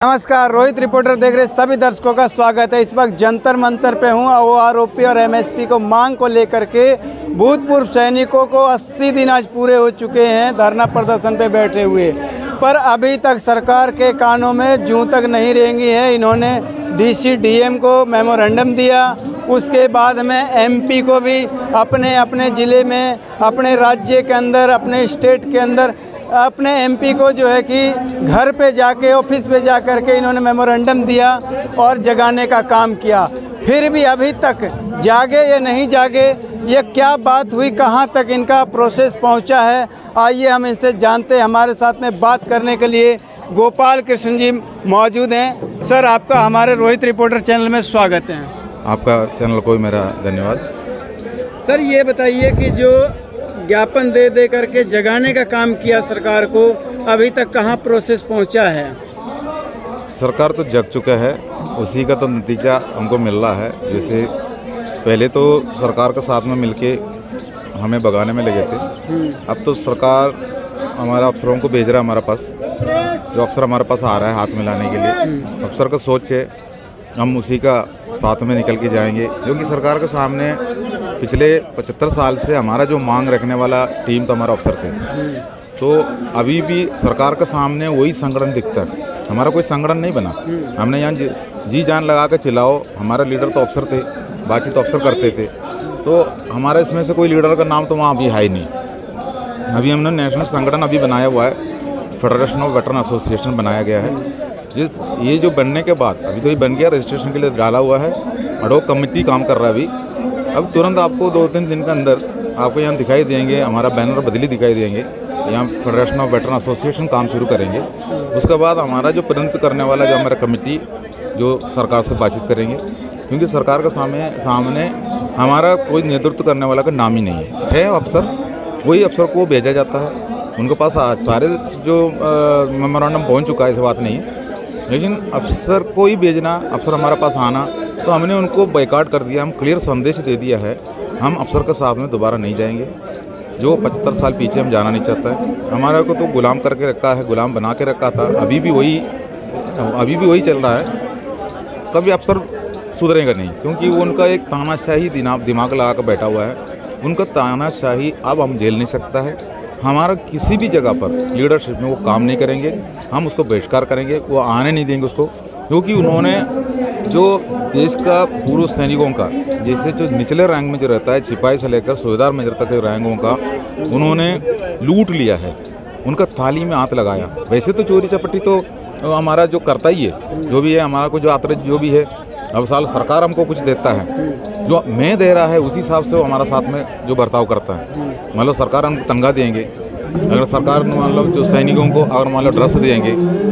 नमस्कार, रोहित रिपोर्टर देख रहे सभी दर्शकों का स्वागत है। इस वक्त जंतर मंतर पे हूँ। वो आरोपी और एमएसपी को मांग को लेकर के भूतपूर्व सैनिकों को 80 दिन आज पूरे हो चुके हैं धरना प्रदर्शन पे बैठे हुए, पर अभी तक सरकार के कानों में जूं तक नहीं रेंगी है। इन्होंने डीसी डीएम को मेमोरेंडम दिया, उसके बाद में एमपी को भी अपने अपने ज़िले में, अपने राज्य के अंदर, अपने स्टेट के अंदर अपने एमपी को जो है कि घर पे जाके, ऑफिस पे जा कर के इन्होंने मेमोरेंडम दिया और जगाने का काम किया। फिर भी अभी तक जागे या नहीं जागे, ये क्या बात हुई, कहाँ तक इनका प्रोसेस पहुँचा है, आइए हम इनसे जानते हैं। हमारे साथ में बात करने के लिए गोपाल कृष्ण जी मौजूद हैं। सर, आपका हमारे रोहित रिपोर्टर चैनल में स्वागत है। आपका चैनल को मेरा धन्यवाद। सर, ये बताइए कि जो ज्ञापन दे दे करके जगाने का काम किया सरकार को, अभी तक कहाँ प्रोसेस पहुँचा है? सरकार तो जग चुका है, उसी का तो नतीजा हमको मिल रहा है। जैसे पहले तो सरकार के साथ में मिलके हमें भगाने में लगे थे, अब तो सरकार हमारे अफसरों को भेज रहा है हमारे पास। जो अफसर हमारे पास आ रहा है हाथ मिलाने के लिए, अफसर का सोच है हम उसी का साथ में निकल के जाएंगे। क्योंकि सरकार के सामने पिछले 75 साल से हमारा जो मांग रखने वाला टीम तो हमारा अफसर थे, तो अभी भी सरकार के सामने वही संगठन दिखता है। हमारा कोई संगठन नहीं बना। हमने यहाँ जी जान लगा कर चिल्लाओ, हमारा लीडर तो अफसर थे, बातचीत अफसर करते थे, तो हमारा इसमें से कोई लीडर का नाम तो वहाँ अभी है ही नहीं। अभी हमने नेशनल संगठन अभी बनाया हुआ है, फेडरेशन ऑफ वेटरन एसोसिएशन बनाया गया है। ये जो बनने के बाद अभी तो ये बन गया, रजिस्ट्रेशन के लिए डाला हुआ है, एडहॉक कमेटी काम कर रहा है अभी। अब तुरंत आपको 2-3 दिन के अंदर आपको यहाँ दिखाई देंगे, हमारा बैनर बदली दिखाई देंगे। यहाँ फेडरेशन ऑफ वेटरन एसोसिएशन काम शुरू करेंगे। उसके बाद हमारा जो प्रतिनिधित्व करने वाला जो हमारा कमेटी जो सरकार से बातचीत करेंगे, क्योंकि सरकार के सामने हमारा कोई नेतृत्व करने वाला का नाम ही नहीं है अफसर। वही अफसर को भेजा जाता है, उनके पास सारे जो मेमोरेंडम पहुँच चुका है, ऐसी बात नहीं है, लेकिन अफसर को ही भेजना, अफसर हमारे पास आना, तो हमने उनको बायकॉट कर दिया। हम क्लियर संदेश दे दिया है, हम अफसर के साथ में दोबारा नहीं जाएंगे। जो 75 साल पीछे हम जाना नहीं चाहता है। हमारे को तो गुलाम करके रखा है, गुलाम बना के रखा था, अभी भी वही चल रहा है। कभी अफसर सुधरेगा नहीं, क्योंकि वो उनका एक तानाशाही दिमाग लगा कर बैठा हुआ है। उनका तानाशाही अब हम झेल नहीं सकता है। हमारा किसी भी जगह पर लीडरशिप में वो काम नहीं करेंगे, हम उसको बहिष्कार करेंगे, वो आने नहीं देंगे उसको। क्योंकि उन्होंने जो देश का पूर्व सैनिकों का, जैसे जो निचले रैंक में जो रहता है, सिपाही से लेकर सूबेदार मेजर तक के रैंकों का उन्होंने लूट लिया है, उनका थाली में हाथ लगाया। वैसे तो चोरी चपटी तो हमारा जो करता ही है, जो भी है हमारा को जो आतरज जो भी है, अब साल सरकार हमको कुछ देता है, जो मैं दे रहा है उसी हिसाब से वो हमारा साथ में जो बर्ताव करता है। मतलब सरकार हमको तनख्वाह देंगे, अगर सरकार मतलब जो सैनिकों को अगर मान लो ड्रेस देंगे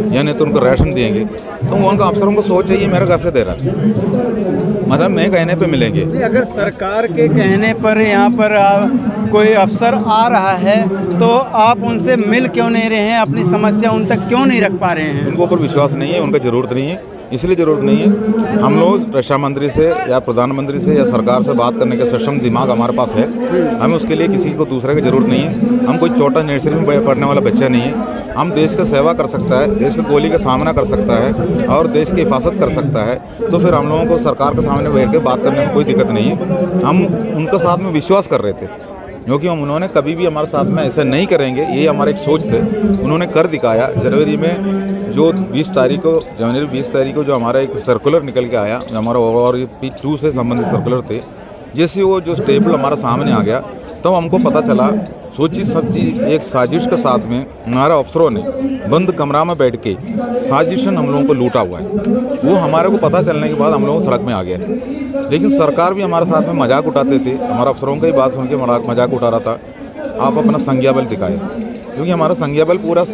या नहीं तो उनको राशन देंगे, तो उनका अफसरों को सोच है ये मेरे घर से दे रहा है, मतलब मैं कहने पे मिलेंगे। अगर सरकार के कहने पर यहाँ पर कोई अफसर आ रहा है, तो आप उनसे मिल क्यों नहीं रहे हैं, अपनी समस्या उन तक क्यों नहीं रख पा रहे हैं? उनको ऊपर विश्वास नहीं है, उनका ज़रूरत नहीं है, इसलिए ज़रूरत नहीं है। हम लोग रक्षा मंत्री से या प्रधानमंत्री से या सरकार से बात करने का सक्षम दिमाग हमारे पास है। हमें उसके लिए किसी को दूसरे की ज़रूरत नहीं है। हम कोई छोटा नर्सरी में पढ़ने वाला बच्चा नहीं है। हम देश का सेवा कर सकता है, देश की गोली का सामना कर सकता है और देश की हिफाजत कर सकता है, तो फिर हम लोगों को सरकार के सामने बैठ के बात करने में कोई दिक्कत नहीं है। हम उनके साथ में विश्वास कर रहे थे, क्योंकि उन्होंने कभी भी हमारे साथ में ऐसा नहीं करेंगे, ये हमारा एक सोच थे। उन्होंने कर दिखाया। जनवरी में जो 20 तारीख को जो हमारा एक सर्कुलर निकल के आया, जो हमारा और P2 से संबंधित सर्कुलर थे, जैसे वो जो स्टेबल हमारा सामने आ गया, तो हमको पता चला सोची समझी एक साजिश के साथ में हमारा अफसरों ने बंद कमरा में बैठ के साजिशन हम लोगों को लूटा हुआ है। वो हमारे को पता चलने के बाद हम लोग सड़क में आ गए। लेकिन सरकार भी हमारे साथ में मजाक उठाते थे, हमारा अफसरों की बात सुन के मजाक उठा रहा था। आप अपना संज्ञाबल दिखाए, क्योंकि हमारा संज्ञाबल पूरा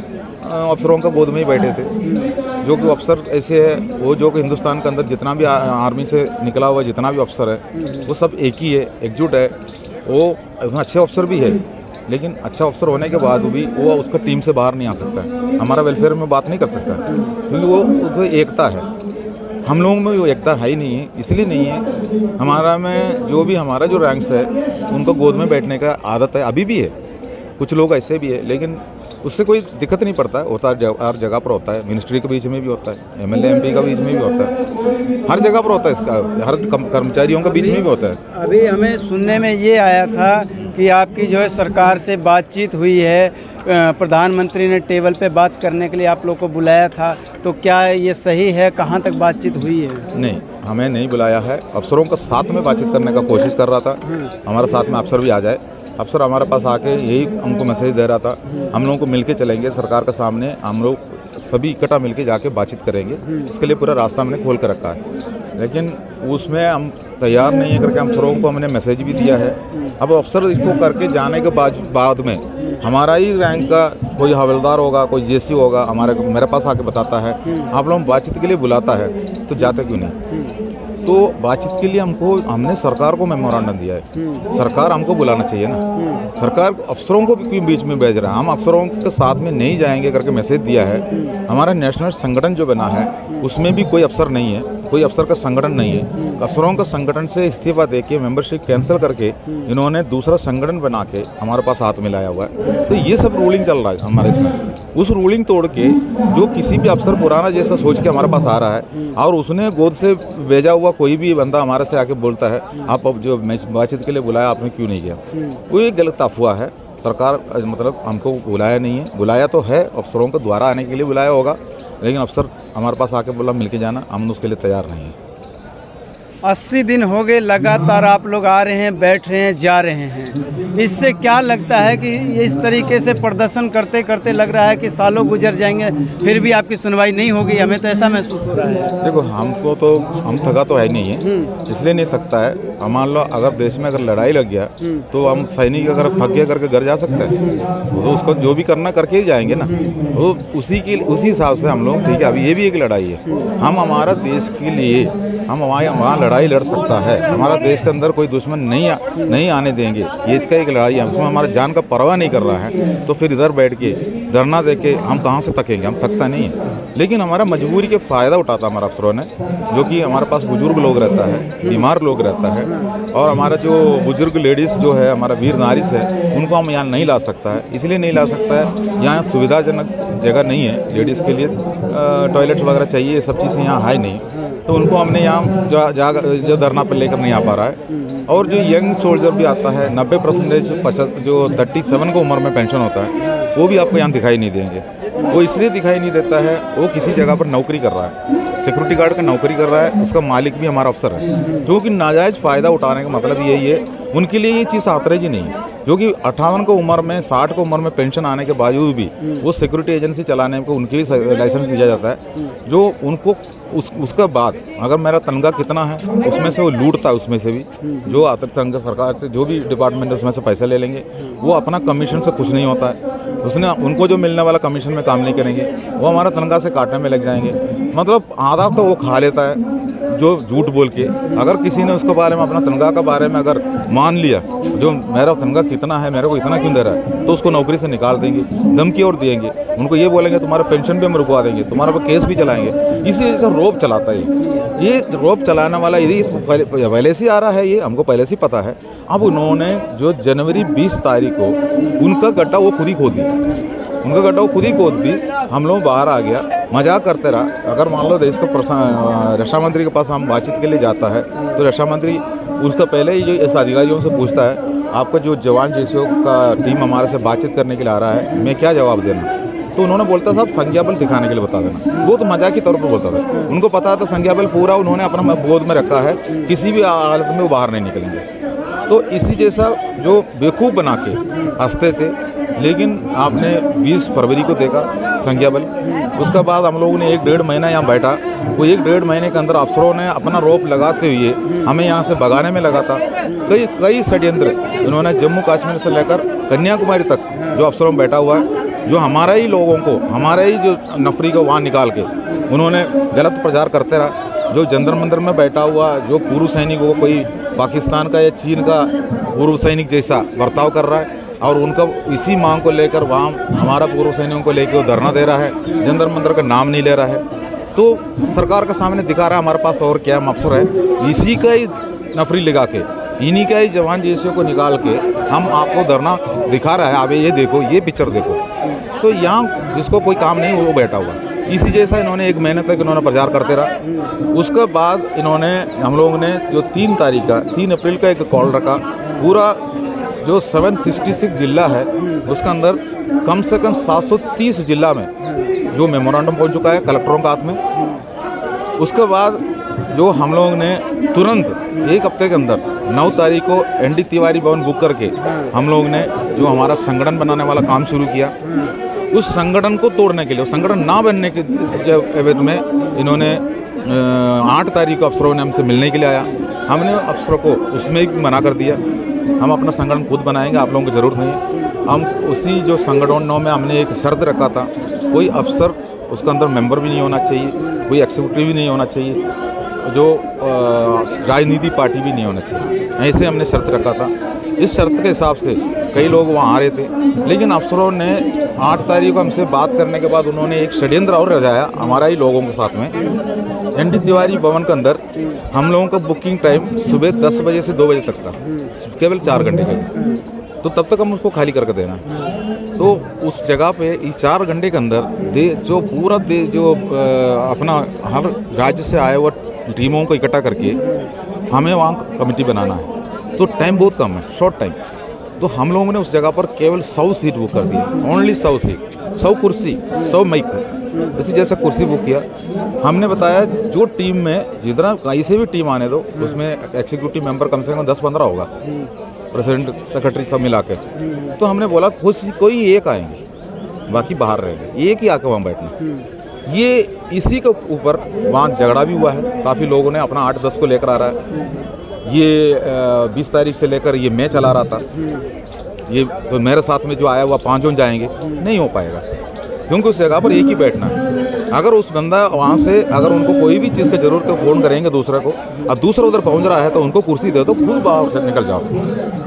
अफसरों का गोद में ही बैठे थे। जो कि अफसर ऐसे है, वो जो कि हिंदुस्तान के अंदर जितना भी आर्मी से निकला हुआ जितना भी अफसर है, वो सब एक ही है, एकजुट है। वो अच्छे अफसर भी है, लेकिन अच्छा अफसर होने के बाद भी वो उसका टीम से बाहर नहीं आ सकता है, हमारा वेलफेयर में बात नहीं कर सकता, क्योंकि वो एकता है। हम लोगों में वो एकता है ही नहीं है। इसलिए नहीं है, हमारा में जो भी हमारा जो रैंक्स है, उनको गोद में बैठने का आदत है, अभी भी है। कुछ लोग ऐसे भी है, लेकिन उससे कोई दिक्कत नहीं पड़ता है। होता है, हर जगह पर होता है, मिनिस्ट्री के बीच में भी होता है, MLA MP का बीच में भी होता है, हर जगह पर होता है इसका, हर कर्मचारियों के बीच में भी होता है। अभी हमें सुनने में ये आया था कि आपकी जो है सरकार से बातचीत हुई है, प्रधानमंत्री ने टेबल पे बात करने के लिए आप लोग को बुलाया था, तो क्या ये सही है? कहाँ तक बातचीत हुई है? नहीं, हमें नहीं बुलाया है। अफसरों के साथ में बातचीत करने का कोशिश कर रहा था, हमारे साथ में अफसर भी आ जाए। अफसर हमारे पास आके यही हमको मैसेज दे रहा था, हम लोगों को मिलके चलेंगे सरकार के सामने, हम लोग सभी इकट्ठा मिलके जाके बातचीत करेंगे, उसके लिए पूरा रास्ता हमने खोल कर रखा है। लेकिन उसमें हम तैयार नहीं है करके अफसरों को हमने मैसेज भी दिया है। अब अफसर इसको करके जाने के बाद में हमारा ही रैंक का कोई हवलदार होगा, कोई जेसी होगा, मेरे पास आके बताता है आप लोग बातचीत के लिए बुलाता है तो जाते क्यों नहीं? तो बातचीत के लिए हमने सरकार को मेमोरेंडम दिया है, सरकार हमको बुलाना चाहिए ना। सरकार अफसरों को क्यों बीच में भेज रहा है? हम अफसरों के साथ में नहीं जाएंगे करके मैसेज दिया है। हमारा नेशनल संगठन जो बना है उसमें भी कोई अफसर नहीं है, कोई अफसर का संगठन नहीं है। अफसरों का संगठन से इस्तीफा देके मेंबरशिप कैंसिल करके इन्होंने दूसरा संगठन बना के हमारे पास हाथ मिलाया हुआ है। तो ये सब रूलिंग चल रहा है हमारे इसमें। उस रूलिंग तोड़ के जो किसी भी अफसर पुराना जैसा सोच के हमारे पास आ रहा है और उसने गोद से भेजा हुआ कोई भी बंदा हमारे से आके बोलता है आप अब जो बातचीत के लिए बुलाया आपने क्यों नहीं किया, वो एक गलत अफवाह है। सरकार मतलब हमको बुलाया नहीं है, बुलाया तो है अफसरों को द्वारा आने के लिए बुलाया होगा, लेकिन अफसर हमारे पास आके बोला मिलके जाना, हम उसके लिए तैयार नहीं हैं। 80 दिन हो गए लगातार आप लोग आ रहे हैं, बैठ रहे हैं, जा रहे हैं। इससे क्या लगता है कि इस तरीके से प्रदर्शन करते करते लग रहा है कि सालों गुजर जाएंगे फिर भी आपकी सुनवाई नहीं होगी? हमें तो ऐसा महसूस हो रहा है। देखो, हमको तो हम थका तो है नहीं है, इसलिए नहीं थकता है। मान लो अगर देश में अगर लड़ाई लग गया तो हम सैनिक अगर थक गया करके घर जा सकते हैं? तो उसको जो भी करना करके ही जाएंगे ना। तो उसी हिसाब से हम लोग ठीक है, अभी ये भी एक लड़ाई है। हम हमारा देश के लिए हम वहाँ लड़ाई लड़ सकता है। हमारा देश के अंदर कोई दुश्मन नहीं आने देंगे, ये इसका एक लड़ाई है। उसमें हमारा जान का परवाह नहीं कर रहा है, तो फिर इधर बैठ के धरना दे के हम कहाँ से थकेंगे? हम थकता नहीं है। लेकिन हमारा मजबूरी के फ़ायदा उठाता हमारा अफसरों ने, जो कि हमारे पास बुजुर्ग लोग रहता है, बीमार लोग रहता है, और हमारा जो बुजुर्ग लेडीज़ जो है, हमारा वीर नारीस है, उनको हम यहाँ नहीं ला सकता है। इसलिए नहीं ला सकता है, यहाँ सुविधाजनक जगह नहीं है लेडीज़ के लिए, टॉयलेट वगैरह चाहिए, सब चीज़ें यहाँ है नहीं। तो उनको हमने यहाँ जो धरना पर लेकर नहीं आ पा रहा है। और जो यंग सोल्जर भी आता है, 90% जो 37 को उम्र में पेंशन होता है, वो भी आपको यहाँ दिखाई नहीं देंगे। वो इसलिए दिखाई नहीं देता है, वो किसी जगह पर नौकरी कर रहा है, सिक्योरिटी गार्ड का नौकरी कर रहा है, उसका मालिक भी हमारा अफसर है। क्योंकि नाजायज़ फ़ायदा उठाने का मतलब यही है, उनके लिए ये चीज़ आतरेज ही नहीं है। जो कि 58 को उम्र में, 60 को उम्र में पेंशन आने के बावजूद भी वो सिक्योरिटी एजेंसी चलाने को उनके भी लाइसेंस दिया जाता है। जो उनको उसका बाद अगर मेरा तनख्वाह कितना है उसमें से वो लूटता है, उसमें से भी जो अतिरिक्त तनख्वाह सरकार से जो भी डिपार्टमेंट है उसमें से पैसे ले लेंगे। वो अपना कमीशन से कुछ नहीं होता है, उनको जो मिलने वाला कमीशन में काम नहीं करेंगे, वो हमारा तनख्वाह से काटने में लग जाएंगे। मतलब आधा तो वो खा लेता है जो झूठ बोल के। अगर किसी ने उसके बारे में, अपना तनख्वाह के बारे में अगर मान लिया, जो मेरा तनख्वाह कितना है, मेरे को इतना क्यों दे रहा है, तो उसको नौकरी से निकाल देंगे, धमकी और देंगे। उनको ये बोलेंगे तुम्हारा पेंशन भी हम रुकवा देंगे, तुम्हारे पर केस भी चलाएंगे। इसी वजह से रोब चलाता है। ये रोब चलाने वाला यदि पहले से आ रहा है, ये हमको पहले से पता है। अब उन्होंने जो जनवरी 20 तारीख को उनका गड्ढा वो खुद ही खोद दिया, उनका गड्ढा वो खुद ही खोद दी। हम लोग बाहर आ गया, मजाक करते रहा। अगर मान लो देश का रक्षा मंत्री के पास हम बातचीत के लिए जाता है तो रक्षा मंत्री उसका पहले ही जो इस अधिकारियों से पूछता है आपका जो जवान जैसों का टीम हमारे से बातचीत करने के लिए आ रहा है, मैं क्या जवाब देना? तो उन्होंने बोलता साहब संज्ञा बल दिखाने के लिए बता देना। वो तो मजाक के तौर पर बोलता था, उनको पता था संज्ञा बल पूरा उन्होंने अपना गोद में रखा है, किसी भी हालत में वो बाहर नहीं निकलेंगे। तो इसी जैसा जो बेवकूफ़ बना के हंसते थे, लेकिन आपने 20 फरवरी को देखा संज्ञा बल। उसके बाद हम लोगों ने 1-1.5 महीना यहाँ बैठा। वो 1-1.5 महीने के अंदर अफसरों ने अपना रोप लगाते हुए हमें यहाँ से भगाने में लगा था। कई षड्यंत्र उन्होंने जम्मू कश्मीर से लेकर कन्याकुमारी तक जो अफसरों में बैठा हुआ है, जो हमारा ही लोगों को, हमारे ही जो नफरी को वहाँ निकाल के उन्होंने गलत प्रचार करते रहा। जो जंतर मंतर में बैठा हुआ जो पूर्व सैनिकों को कोई पाकिस्तान का या चीन का पूर्व सैनिक जैसा बर्ताव कर रहा है, और उनका इसी मांग को लेकर वहाँ हमारा पूर्व सैनिकों को लेकर वो धरना दे रहा है, जंतर मंतर का नाम नहीं ले रहा है। तो सरकार के सामने दिखा रहा है हमारे पास और क्या, हम अफसर है। इसी का ही नफरी लगा के, इन्हीं का ही जवान जैसे को निकाल के हम आपको धरना दिखा रहा है, आप ये देखो, ये पिक्चर देखो। तो यहाँ जिसको कोई काम नहीं वो बैठा हुआ। इसी जैसा इन्होंने 1 महीने तक इन्होंने प्रचार करते रहा। उसके बाद इन्होंने, हम लोगों ने जो 3 अप्रैल का एक कॉल रखा, पूरा जो 766 जिला है उसके अंदर कम से कम 730 जिला में जो मेमोरेंडम पहुंच चुका है कलेक्टरों के हाथ में। उसके बाद जो हम लोगों ने तुरंत 1 हफ्ते के अंदर 9 तारीख को एनडी तिवारी भवन बुक करके हम लोगों ने जो हमारा संगठन बनाने वाला काम शुरू किया। उस संगठन को तोड़ने के लिए, संगठन ना बनने के एवज में इन्होंने 8 तारीख को अफसरों ने हमसे मिलने के लिए आया। हमने अफसरों को उसमें भी मना कर दिया, हम अपना संगठन खुद बनाएंगे, आप लोगों की ज़रूरत नहीं है। हम उसी जो संगठनों में हमने एक शर्त रखा था, कोई अफसर उसके अंदर मेंबर भी नहीं होना चाहिए, कोई एग्जीक्यूटिव भी नहीं होना चाहिए, जो राजनीति पार्टी भी नहीं होना चाहिए, ऐसे हमने शर्त रखा था। इस शर्त के हिसाब से कई लोग वहाँ आ रहे थे, लेकिन अफसरों ने 8 तारीख को हमसे बात करने के बाद उन्होंने एक षड्यंत्र और रचाया हमारा ही लोगों के साथ में। एनडी तिवारी भवन के अंदर हम लोगों का बुकिंग टाइम सुबह 10 बजे से 2 बजे तक था, केवल 4 घंटे के लिए, तो तब तक हम उसको खाली करके देना। तो उस जगह पे इस 4 घंटे के अंदर जो पूरा जो अपना हर राज्य से आए हुए टीमों को इकट्ठा करके हमें वहाँ कमेटी बनाना है, तो टाइम बहुत कम है, शॉर्ट टाइम। तो हम लोगों ने उस जगह पर केवल 100 सीट बुक कर दी, ओनली 100 सीट, 100 कुर्सी, 100 माइक, इसी जैसा कुर्सी बुक किया। हमने बताया जो टीम में जितना कैसे भी टीम आने दो, उसमें एग्जीक्यूटिव मेंबर कम से कम 10-15 होगा, प्रेसिडेंट सेक्रेटरी सब मिला के। तो हमने बोला कोई एक आएंगे, बाकी बाहर रहेंगे, एक ही आके वहाँ बैठना। ये इसी के ऊपर वहाँ झगड़ा भी हुआ है, काफ़ी लोगों ने अपना 8-10 को लेकर आ रहा है। ये 20 तारीख से लेकर ये मैं चला रहा था, ये तो मेरे साथ में जो आया हुआ 5 जन जाएंगे, नहीं हो पाएगा, क्योंकि उस जगह पर एक ही बैठना है। अगर उस बंदा वहाँ से अगर उनको कोई भी चीज़ की ज़रूरत है फ़ोन करेंगे दूसरे को, और दूसरा उधर पहुँच रहा है तो उनको कुर्सी दे दो, खुद बाहर से निकल जाओ।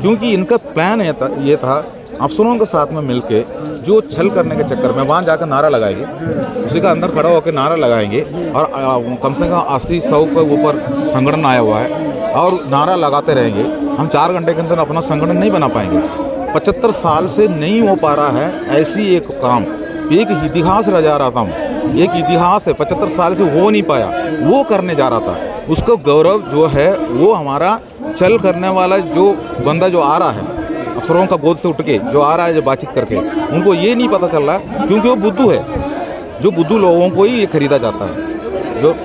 क्योंकि इनका प्लान ये था अफसरों के साथ में मिलके जो छल करने के चक्कर में वहाँ जाकर नारा लगाएंगे, उसी का अंदर खड़ा होकर नारा लगाएंगे, और कम से कम 80-100 के ऊपर संगठन आया हुआ है और नारा लगाते रहेंगे। हम 4 घंटे के अंदर अपना संगठन नहीं बना पाएंगे। 75 साल से नहीं हो पा रहा है ऐसी एक काम, एक इतिहास रचा रहा था हम, एक इतिहास है 75 साल से हो नहीं पाया, वो करने जा रहा था। उसका गौरव जो है वो हमारा चल करने वाला जो बंदा जो आ रहा है अफसरों का गोद से उठ के जो आ रहा है, जो बातचीत करके, उनको ये नहीं पता चल रहा है, क्योंकि वो बुद्धू है। जो बुद्धू लोगों को ही ये खरीदा जाता है, जो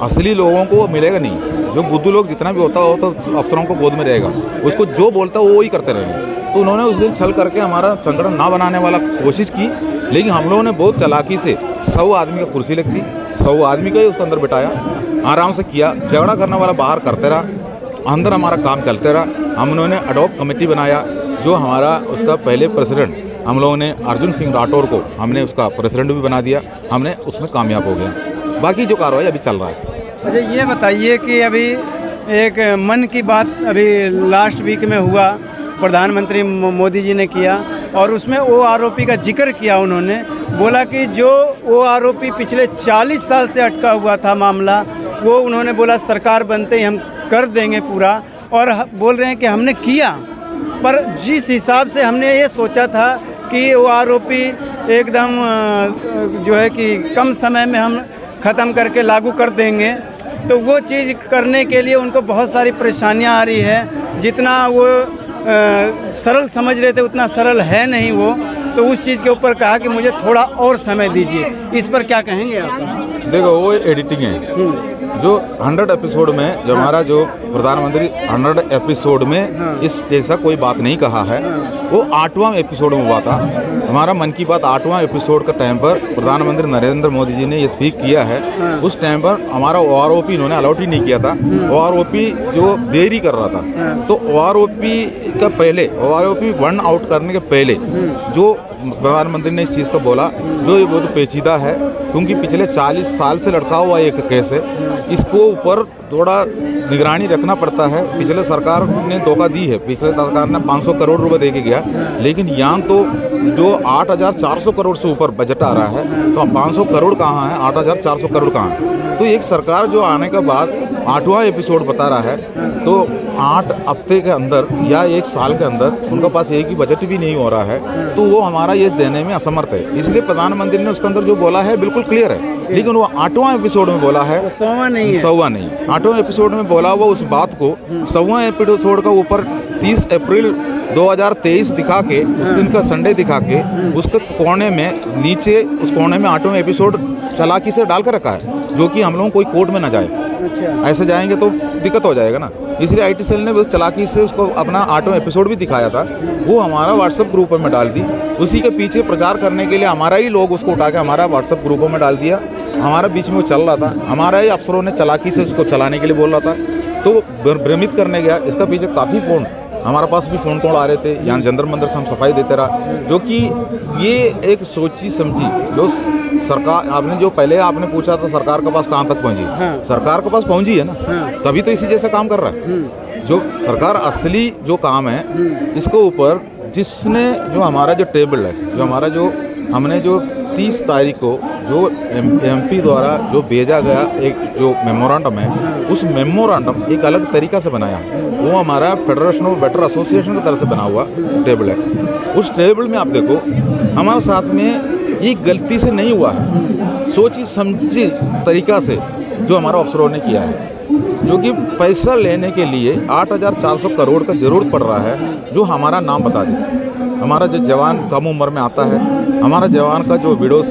असली लोगों को वो मिलेगा नहीं। जो बुद्धू लोग जितना भी होता हो तो अफसरों को गोद में रहेगा, उसको जो बोलता है वो ही करते रहेंगे। तो उन्होंने उस दिन छल करके हमारा संगठन ना बनाने वाला कोशिश की, लेकिन हम लोगों ने बहुत चालाकी से 100 आदमी का कुर्सी रख दी, 100 आदमी का ही उसके अंदर बिठाया, आराम से किया। झगड़ा करने वाला बाहर करते रहा, अंदर हमारा काम चलते रहा। हम उन्होंने एडॉक कमेटी बनाया, जो हमारा उसका पहले प्रेसिडेंट हम लोगों ने अर्जुन सिंह राठौर को हमने उसका प्रेसिडेंट भी बना दिया, हमने उसमें कामयाब हो गया। बाकी जो कार्रवाई अभी चल रहा है। अच्छा, ये बताइए कि अभी एक मन की बात अभी लास्ट वीक में हुआ, प्रधानमंत्री मोदी जी ने किया, और उसमें वो आरोपी का जिक्र किया। उन्होंने बोला कि जो वो आरोपी पिछले 40 साल से अटका हुआ था मामला, वो उन्होंने बोला सरकार बनते ही हम कर देंगे पूरा, और बोल रहे हैं कि हमने किया। पर जिस हिसाब से हमने ये सोचा था कि वो आरोपी एकदम जो है कि कम समय में हम ख़त्म करके लागू कर देंगे, तो वो चीज़ करने के लिए उनको बहुत सारी परेशानियां आ रही है। जितना वो सरल समझ रहे थे उतना सरल है नहीं वो, तो उस चीज़ के ऊपर कहा कि मुझे थोड़ा और समय दीजिए। इस पर क्या कहेंगे आप? देखो, वो एडिटिंग है। जो 100 एपिसोड में जो हमारा जो प्रधानमंत्री 100 एपिसोड में इस जैसा कोई बात नहीं कहा है, वो 8वां एपिसोड में हुआ था। हमारा मन की बात 8वां एपिसोड का टाइम पर प्रधानमंत्री नरेंद्र मोदी जी ने ये स्पीक किया है। उस टाइम पर हमारा ओआरओपी इन्होंने अलॉट ही नहीं किया था। ओआरओपी जो देरी कर रहा था, तो ओआरओपी का पहले, ओआरओपी 1 आउट करने के पहले जो प्रधानमंत्री ने इस चीज़ को बोला, जो ये बहुत पेचीदा है, क्योंकि पिछले 40 साल से लटका हुआ एक केस है, इसको ऊपर थोड़ा निगरानी रखना पड़ता है। पिछले सरकार ने धोखा दी है, पिछले सरकार ने 500 करोड़ रुपए दे के गया, लेकिन यहाँ तो जो 8400 करोड़ से ऊपर बजट आ रहा है, तो 500 करोड़ कहाँ है, 8400 करोड़ कहाँ है। तो एक सरकार जो आने के बाद 8वां एपिसोड बता रहा है, तो 8 हफ्ते के अंदर या 1 साल के अंदर उनके पास एक ही बजट भी नहीं हो रहा है, तो वो हमारा ये देने में असमर्थ है। इसलिए प्रधानमंत्री ने उसके अंदर जो बोला है बिल्कुल क्लियर है, लेकिन वो 8वां एपिसोड में बोला है, 100वां नहीं है, 100वां नहीं, 8वां एपिसोड में बोला वो उस बात को 100वां एपिसोड का ऊपर 30 अप्रैल 2023 दिखा के, उस दिन का संडे दिखा के, उसके कोने में नीचे उस कोने में 8वां एपिसोड चालाकी से डाल कर रखा है, जो कि हम लोग कोई कोर्ट में ना जाए। अच्छा, ऐसे जाएंगे तो दिक्कत हो जाएगा ना, इसलिए आईटी सेल ने उस चालाकी से उसको अपना 8वां एपिसोड भी दिखाया था, वो हमारा व्हाट्सएप ग्रुप में डाल दी। उसी के पीछे प्रचार करने के लिए हमारा ही लोग उसको उठा के हमारा व्हाट्सएप ग्रुपों में डाल दिया। हमारा बीच में वो चल रहा था, हमारा ही अफसरों ने चालाकी से उसको चलाने के लिए बोल रहा था, तो वो भ्रमित करने गया। इसका पीछे काफ़ी फ़ोन हमारे पास भी फ़ोन कॉल आ रहे थे, यहाँ जंतर मंदिर से हम सफाई देते रहा, जो कि ये एक सोची समझी जो सरकार, आपने जो पहले आपने पूछा था सरकार के पास कहाँ तक पहुँची, हाँ। सरकार के पास पहुँची है ना, हाँ। तभी तो इसी जैसा काम कर रहा है। जो सरकार असली जो काम है, इसके ऊपर जिसने जो हमारा जो टेबल है, जो हमारा जो हमने जो 30 तारीख को जो एमपी द्वारा जो भेजा गया एक जो मेमोरेंडम है, उस मेमोरेंडम एक अलग तरीका से बनाया, वो हमारा फेडरेशन ऑफ वेटर एसोसिएशन की तरफ से बना हुआ टेबल है। उस टेबल में आप देखो हमारे साथ में ये गलती से नहीं हुआ है, सोची समझी तरीका से जो हमारा अफसरों ने किया है, जो कि पैसा लेने के लिए 8,400 करोड़ का ज़रूरत पड़ रहा है, जो हमारा नाम बता दे। हमारा जो जवान कम उम्र में आता है, हमारा जवान का जो विडोस,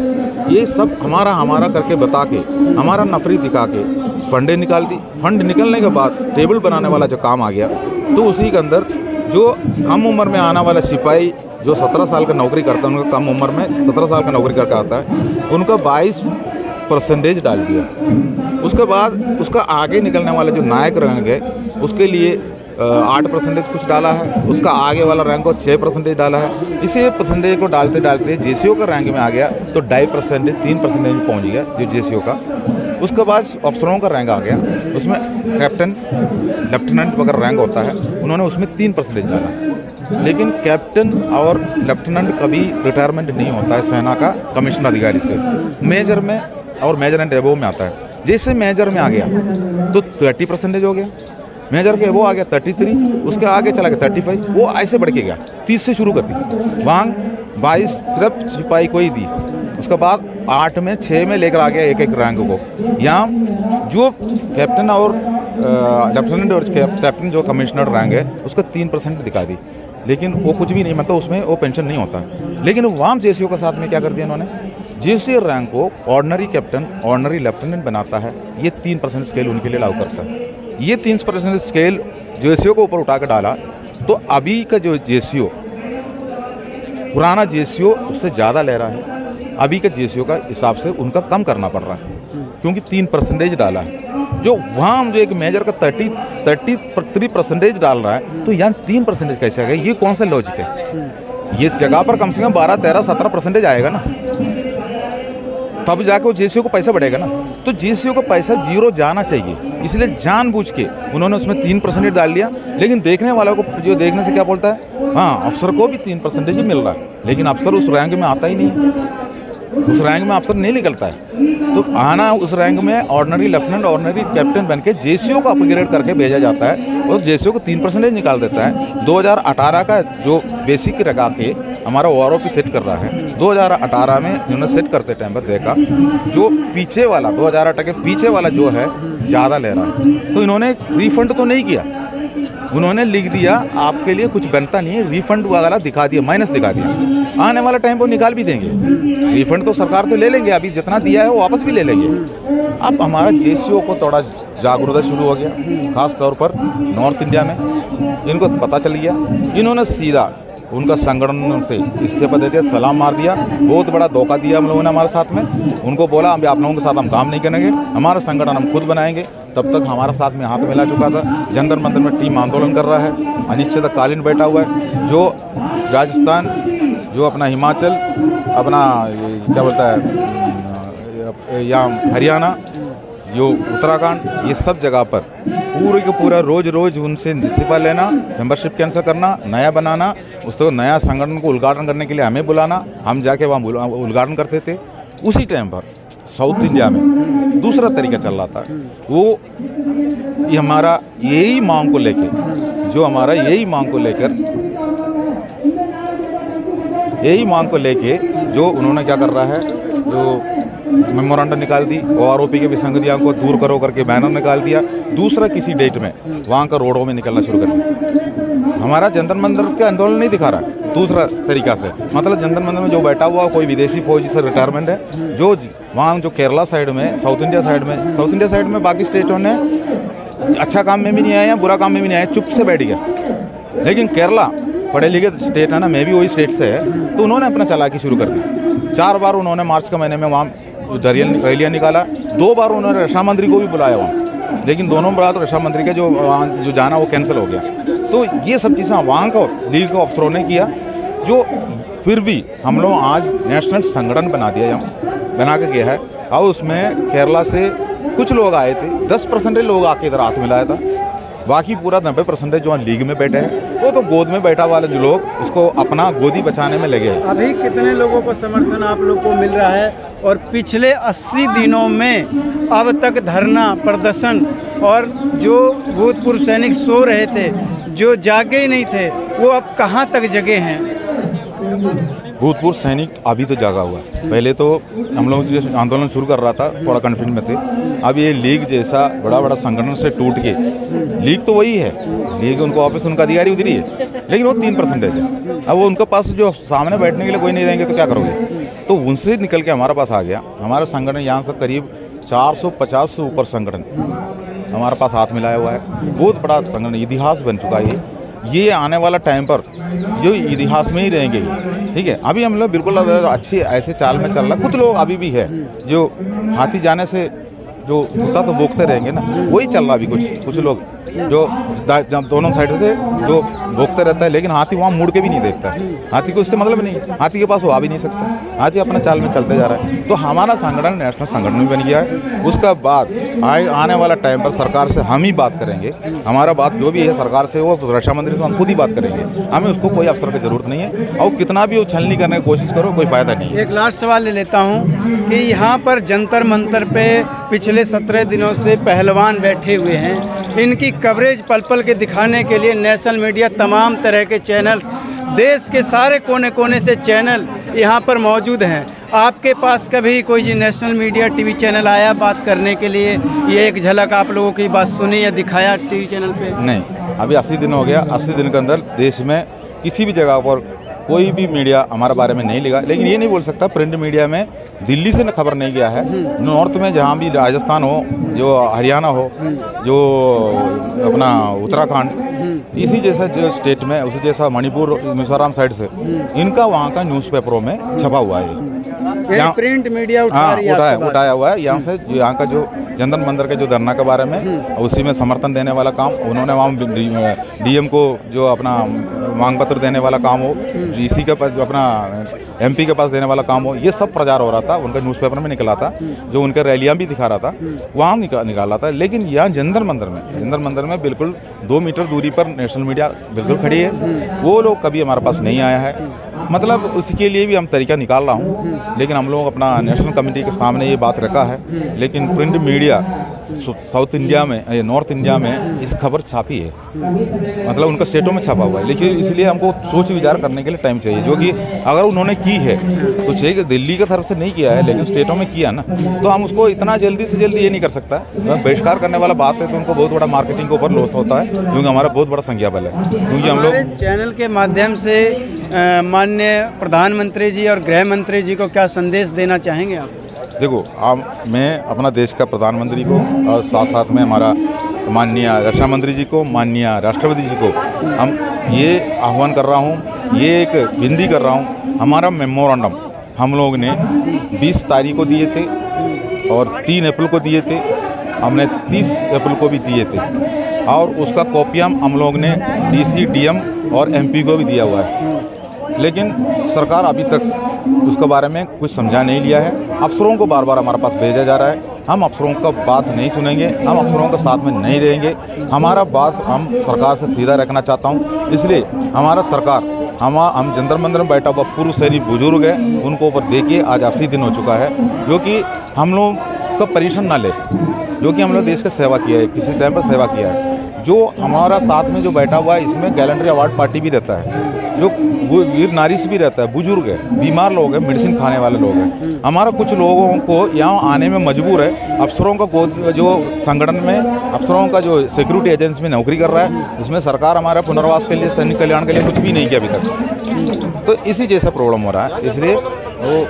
ये सब हमारा करके बता के, हमारा नफरी दिखा के फंडे निकाल दी। फंड निकलने के बाद टेबल बनाने वाला जो काम आ गया, तो उसी के अंदर जो कम उम्र में आने वाला सिपाही जो 17 साल का नौकरी करता है, उनका कम उम्र में 17 साल का नौकरी करके आता है, उनका 22% डाल दिया। उसके बाद उसका आगे निकलने वाला जो नायक रैंक है, उसके लिए 8% कुछ डाला है, उसका आगे वाला रैंक को 6% डाला है। इसी परसेंटेज को डालते डालते जेसीओ का रैंक में आ गया, तो 2.5% 3% में पहुँच गया जो जेसीओ का। उसके बाद अफसरों का रैंक आ गया, उसमें कैप्टन लेफ्टिनेंट वगैरह रैंक होता है, उन्होंने उसमें 3% डाला। लेकिन कैप्टन और लेफ्टिनेंट कभी रिटायरमेंट नहीं होता है सेना का कमीशन अधिकारी से, मेजर में और मेजर एंड एबोव में आता है। जैसे मेजर में आ गया तो 30% हो गया, मेजर के वो आ गया 33, उसके आगे चला गया 35, वो ऐसे बढ़ के गया, 30 से शुरू कर दी। वहाँ 22 सिर्फ सिपाही को ही दी, उसके बाद 8 में 6 में लेकर आ गया एक रैंक को। यहाँ जो कैप्टन और लेफ्टिनेंट और कैप्टन जो कमिश्नर रैंक है, उसका 3% दिखा दी, लेकिन वो कुछ भी नहीं, मतलब उसमें वो पेंशन नहीं होता। लेकिन वहाँ जेसीओ के साथ में क्या कर दिया इन्होंने, जेसीओ रैंक को ऑर्डिनरी कैप्टन ऑर्डिनरी लेफ्टिनेंट बनाता है, ये 3% स्केल उनके लिए लागू करता है। ये 3% स्केल जेसीओ को ऊपर उठा कर डाला, तो अभी का जो जेसीओ पुराना जेसीओ उससे ज़्यादा ले रहा है, अभी के जेसीओ का हिसाब से उनका कम करना पड़ रहा है, क्योंकि 3% डाला है। जो वहाँ जो एक मेजर का 33% डाल रहा है, तो यहाँ 3% कैसे आ गया, ये कौन सा लॉजिक है। ये इस जगह पर कम से कम 12, 13, 17% आएगा ना, तब जाके वो जेसीओ को पैसा बढ़ेगा ना। तो जेसीओ को पैसा जीरो जाना चाहिए, इसलिए जानबूझ के उन्होंने उसमें 3% डाल दिया। लेकिन देखने वालों को जो देखने से क्या बोलता है, हाँ अफसर को भी 3% ही मिल रहा है, लेकिन अफसर उस रैंक में आता ही नहीं है, उस रैंक में अफसर नहीं निकलता है। तो आना उस रैंक में ऑर्डिनरी लेफ्टिनेंट ऑर्डिनरी कैप्टन बन के जेसीओ को अपग्रेड करके भेजा जाता है, और जेसीओ को 3% निकाल देता है। 2018 का जो बेसिक लगा के हमारा ओआरओपी सेट कर रहा है, 2018 में इन्होंने सेट करते टाइम पर देखा जो पीछे वाला 2018 के पीछे वाला जो है ज़्यादा ले रहा है, तो इन्होंने रिफंड तो नहीं किया, उन्होंने लिख दिया आपके लिए कुछ बनता नहीं है, रिफंड वगैरह दिखा दिया, माइनस दिखा दिया। आने वाला टाइम पर निकाल भी देंगे, रिफंड तो सरकार तो ले लेंगे, अभी जितना दिया है वो वापस भी ले लेंगे। अब हमारा जेसीओ को थोड़ा जागरूकता शुरू हो गया, खास तौर पर नॉर्थ इंडिया में इनको पता चल गया, इन्होंने सीधा उनका संगठन से इस्तीफा दे दिया, सलाम मार दिया। बहुत बड़ा धोखा दिया हम लोगों ने हमारे साथ में, उनको बोला हम आप लोगों के साथ हम काम नहीं करेंगे, हमारा संगठन हम खुद बनाएंगे। तब तक हमारा साथ में हाथ मिला चुका था, जंतर मंतर में टीम आंदोलन कर रहा है, अनिश्चितकालीन बैठा हुआ है। जो राजस्थान, जो अपना हिमाचल, अपना क्या बोलता है यहाँ हरियाणा, जो उत्तराखंड, ये सब जगह पर पूरे के पूरा रोज उनसे इस्तीफा लेना, मेंबरशिप कैंसिल करना, नया बनाना, उसको नया संगठन को उद्घाटन करने के लिए हमें बुलाना, हम जाके वहाँ उद्घाटन करते थे। उसी टाइम पर साउथ इंडिया में दूसरा तरीका चल रहा था। वो ये हमारा यही मांग को लेके, जो हमारा यही मांग को लेके जो उन्होंने क्या कर रहा है, जो मेमोरेंडम निकाल दी और आरोपी के विसंगतियों को दूर करो करके बैनर निकाल दिया। दूसरा किसी डेट में वहाँ का रोडों में निकलना शुरू कर दिया। हमारा जंतर मंतर के आंदोलन नहीं दिखा रहा दूसरा तरीका से, मतलब जंतर मंतर में जो बैठा हुआ कोई विदेशी फौजी से रिटायरमेंट है, जो वहाँ जो केरला साइड में, साउथ इंडिया साइड में बाकी स्टेटों ने अच्छा काम में भी नहीं आया, बुरा काम में भी नहीं आया, चुप से बैठ गया। लेकिन केरला पढ़े लिखे स्टेट है ना, मैं भी वही स्टेट से है, तो उन्होंने अपना चालाकी शुरू कर दी। 4 बार उन्होंने मार्च के महीने में वहाँ रैलियाँ निकाला, 2 बार उन्होंने रक्षा मंत्री को भी बुलाया वहाँ, लेकिन दोनों बार रक्षा मंत्री के जो जाना वो कैंसिल हो गया। तो ये सब चीज़ें वहाँ को लीग के अफसरों ने किया, जो फिर भी हम लोग आज नेशनल संगठन बना के किया है। और उसमें केरला से कुछ लोग आए थे, 10% लोग आके इधर हाथ मिलाया था, बाकी पूरा 90% जो लीग में बैठे हैं वो तो गोद में बैठा वाले जो लोग उसको अपना गोदी बचाने में लगे हैं। अभी कितने लोगों को समर्थन आप लोग को मिल रहा है, और पिछले 80 दिनों में अब तक धरना प्रदर्शन और जो भूतपूर्व सैनिक सो रहे थे, जो जागे ही नहीं थे, वो अब कहाँ तक जगे हैं? भूतपूर्व सैनिक अभी तो जागा हुआ है। पहले तो हम लोग जो आंदोलन शुरू कर रहा था थोड़ा कन्फ्यूजन में थे। अब ये लीग जैसा बड़ा संगठन से टूट के, लीग तो वही है, लीग उनको ऑफिस उनका अधिकारी उधरी है, लेकिन वो 3% है। अब वो उनके पास जो सामने बैठने के लिए कोई नहीं रहेंगे तो क्या करोगे? तो उनसे निकल के हमारे पास आ गया। हमारा संगठन यहाँ से करीब 450 से ऊपर संगठन हमारे पास हाथ मिलाया हुआ है। बहुत बड़ा संगठन, इतिहास बन चुका है ये आने वाला टाइम पर जो इतिहास में ही रहेंगे। ठीक है, अभी हम लोग बिल्कुल अच्छी ऐसे चाल में चल रहा। कुछ लोग अभी भी है जो हाथी जाने से जो कुत्ता तो भोंकते रहेंगे ना, वही चल रहा अभी। कुछ लोग जो दोनों साइड से जो भोंकते रहता है, लेकिन हाथी वहाँ मुड़ के भी नहीं देखता है। हाथी को इससे मतलब नहीं, हाथी के पास वो आ भी नहीं सकता, हाथी अपना चाल में चलते जा रहा है। तो हमारा संगठन नेशनल संगठन भी बन गया है। उसका बाद आने वाला टाइम पर सरकार से हम ही बात करेंगे। हमारा बात जो भी है सरकार से, वो रक्षा मंत्री से हम खुद ही बात करेंगे। हमें उसको कोई अफसर की जरूरत नहीं है, और कितना भी उछलनी करने की कोशिश करो कोई फायदा नहीं है। एक लास्ट सवाल ले लेता हूँ कि यहाँ पर जंतर मंतर पे पिछले 17 दिनों से पहलवान बैठे हुए हैं। इनकी कवरेज पल पल के दिखाने के लिए नेशनल मीडिया, तमाम तरह के चैनल, देश के सारे कोने कोने से चैनल यहाँ पर मौजूद हैं। आपके पास कभी कोई नेशनल मीडिया टीवी चैनल आया बात करने के लिए? ये एक झलक आप लोगों की बात सुनी या दिखाया टीवी चैनल पे? नहीं, अभी 80 दिन हो गया। 80 दिन के अंदर देश में किसी भी जगह पर कोई भी मीडिया हमारे बारे में नहीं लिखा। लेकिन ये नहीं बोल सकता प्रिंट मीडिया में दिल्ली से खबर नहीं गया है। नॉर्थ में जहाँ भी राजस्थान हो, जो हरियाणा हो, जो अपना उत्तराखंड, इसी जैसा जो स्टेट में, उसी जैसा मणिपुर, मिजोरम साइड से इनका वहाँ का न्यूज़पेपरों में छपा हुआ है। प्रिंट मीडिया उठाया हुआ है। यहाँ से यहाँ का जो जंतर मंतर के जो धरना के बारे में, उसी में समर्थन देने वाला काम उन्होंने, वहाँ डीएम को जो अपना मांग पत्र देने वाला काम हो, डीसी के पास अपना एमपी के पास देने वाला काम हो, ये सब प्रचार हो रहा था। उनका न्यूज़पेपर में निकला था, जो उनके रैलियाँ भी दिखा रहा था, वहाँ निकाला था। लेकिन यहाँ जंतर मंतर में बिल्कुल 2 मीटर दूरी पर नेशनल मीडिया बिल्कुल खड़ी है। वो लोग कभी हमारे पास नहीं आया है। मतलब उसके लिए भी हम तरीका निकाल रहा हूँ, लेकिन हम लोग अपना नेशनल कमेटी के सामने ये बात रखा है। लेकिन प्रिंट मीडिया साउथ इंडिया में, नॉर्थ इंडिया में इस खबर छापी है, मतलब उनका स्टेटों में छापा हुआ है। लेकिन इसलिए हमको सोच विचार करने के लिए टाइम चाहिए, जो कि अगर उन्होंने की है तो चाहिए, दिल्ली की तरफ से नहीं किया है लेकिन स्टेटों में किया ना, तो हम उसको इतना जल्दी से जल्दी ये नहीं कर सकता। बहिष्कार करने वाला बात है तो उनको बहुत बड़ा मार्केटिंग के ऊपर लॉस होता है, क्योंकि हमारा बहुत बड़ा संख्या बल है। क्योंकि हम लोग चैनल के माध्यम से माननीय प्रधानमंत्री जी और गृह मंत्री जी को क्या संदेश देना चाहेंगे आप? देखो, मैं अपना देश का प्रधानमंत्री को और साथ साथ में हमारा माननीय रक्षा मंत्री जी को, माननीय राष्ट्रपति जी को हम ये आह्वान कर रहा हूँ, ये एक विनती कर रहा हूँ। हमारा मेमोरेंडम हम लोग ने 20 तारीख को दिए थे और 3 अप्रैल को दिए थे, हमने 30 अप्रैल को भी दिए थे, और उसका कॉपियाँ हम लोग ने डीसी, डीएम और एमपी को भी दिया हुआ है। लेकिन सरकार अभी तक उसके बारे में कुछ समझा नहीं लिया है। अफसरों को बार बार हमारे पास भेजा जा रहा है। हम अफसरों का बात नहीं सुनेंगे, हम अफसरों के साथ में नहीं रहेंगे। हमारा बात हम सरकार से सीधा रखना चाहता हूँ। इसलिए हमारा सरकार, हम जंतर मंतर में बैठा हुआ पूर्व सैनिक बुजुर्ग है, उनको ऊपर देखिए आज 80 दिन हो चुका है, जो कि हम लोग का परेशान ना ले, जो कि हम लोग देश का सेवा किया है, किसी टाइम पर सेवा किया है। जो हमारा साथ में जो बैठा हुआ है, इसमें गैलेंट्री अवार्ड पार्टी भी रहता है, जो वीर नारी से भी रहता है, बुजुर्ग है, बीमार लोग हैं, मेडिसिन खाने वाले लोग हैं। हमारा कुछ लोगों को यहाँ आने में मजबूर है। अफसरों का जो संगठन में अफसरों का जो सिक्योरिटी एजेंसी में नौकरी कर रहा है, उसमें सरकार हमारे पुनर्वास के लिए, सैनिक कल्याण के लिए कुछ भी नहीं किया अभी तक। तो इसी जैसा प्रॉब्लम हो रहा है। इसलिए वो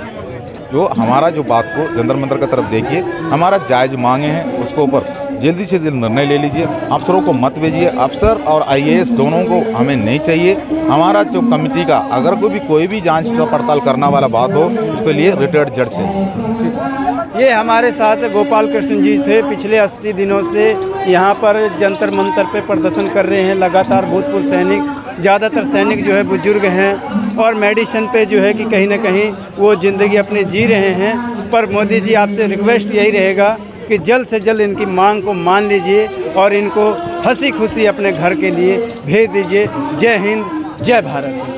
जो हमारा जो बात को जंतर मंतर की तरफ देखिए, हमारा जायज़ मांगे हैं, उसको ऊपर जल्दी से जल्द निर्णय ले लीजिए। अफसरों को मत भेजिए, अफसर और आईएएस दोनों को हमें नहीं चाहिए। हमारा जो कमेटी का अगर कोई भी जांच पड़ताल करने वाला बात हो, उसके लिए रिटायर्ड जज से। ये हमारे साथ गोपाल कृष्ण जी थे, पिछले 80 दिनों से यहाँ पर जंतर मंतर पे प्रदर्शन कर रहे हैं। लगातार भूतपूर्व सैनिक, ज़्यादातर सैनिक जो है बुजुर्ग हैं और मेडिसिन पे जो है कि कहीं ना कहीं वो ज़िंदगी अपनी जी रहे हैं। पर मोदी जी, आपसे रिक्वेस्ट यही रहेगा कि जल्द से जल्द इनकी मांग को मान लीजिए और इनको हंसी खुशी अपने घर के लिए भेज दीजिए। जय हिंद, जय भारत।